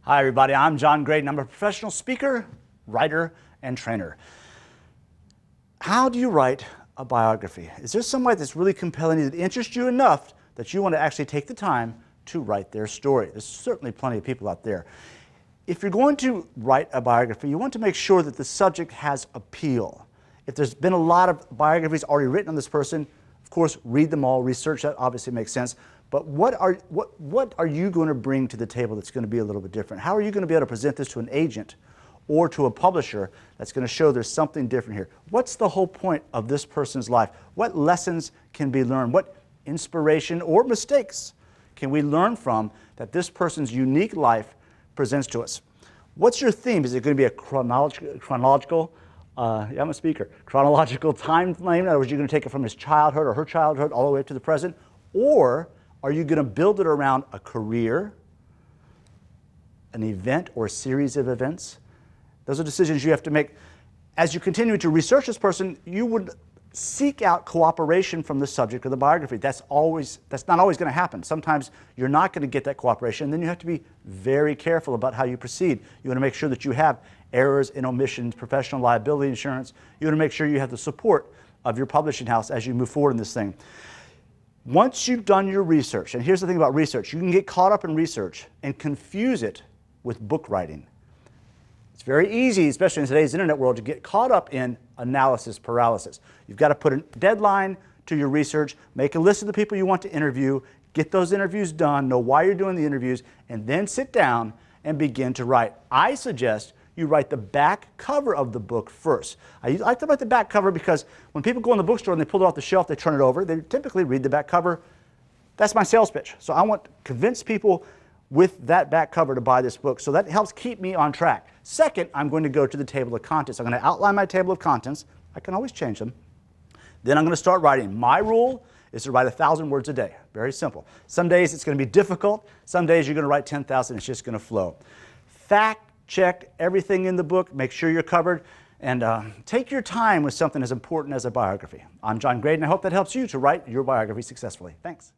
Hi everybody, I'm John Graden. I'm a professional speaker, writer, and trainer. How do you write a biography? Is there somebody that's really compelling that interests you enough that you want to actually take the time to write their story? There's certainly plenty of people out there. If you're going to write a biography, you want to make sure that the subject has appeal. If there's been a lot of biographies already written on this person, of course, read them all, research that, obviously makes sense. But what are you going to bring to the table that's going to be a little bit different? How are you going to be able to present this to an agent or to a publisher that's going to show there's something different here? What's the whole point of this person's life? What lessons can be learned? What inspiration or mistakes can we learn from that this person's unique life presents to us? What's your theme? Is it going to be a chronological I'm a speaker. Chronological time frame? In other words, you're going to take it from his childhood or her childhood all the way up to the present? Or are you going to build it around a career, an event, or a series of events? Those are decisions you have to make. As you continue to research this person, you would seek out cooperation from the subject of the biography. That's not always going to happen. Sometimes you're not going to get that cooperation, and then you have to be very careful about how you proceed. You want to make sure that you have errors and omissions, professional liability insurance. You want to make sure you have the support of your publishing house as you move forward in this thing. Once you've done your research, and here's the thing about research, you can get caught up in research and confuse it with book writing. It's very easy, especially in today's internet world, to get caught up in analysis paralysis. You've got to put a deadline to your research, make a list of the people you want to interview, get those interviews done, know why you're doing the interviews, and then sit down and begin to write. I suggest you write the back cover of the book first. I like to write the back cover because when people go in the bookstore and they pull it off the shelf, they turn it over, they typically read the back cover. That's my sales pitch. So I want to convince people with that back cover to buy this book. So that helps keep me on track. Second, I'm going to go to the table of contents. I'm going to outline my table of contents. I can always change them. Then I'm going to start writing. My rule is to write 1,000 words a day. Very simple. Some days it's going to be difficult. Some days you're going to write 10,000. It's just going to flow. Fact check everything in the book. Make sure you're covered. And take your time with something as important as a biography. I'm John Graden. I hope that helps you to write your biography successfully. Thanks.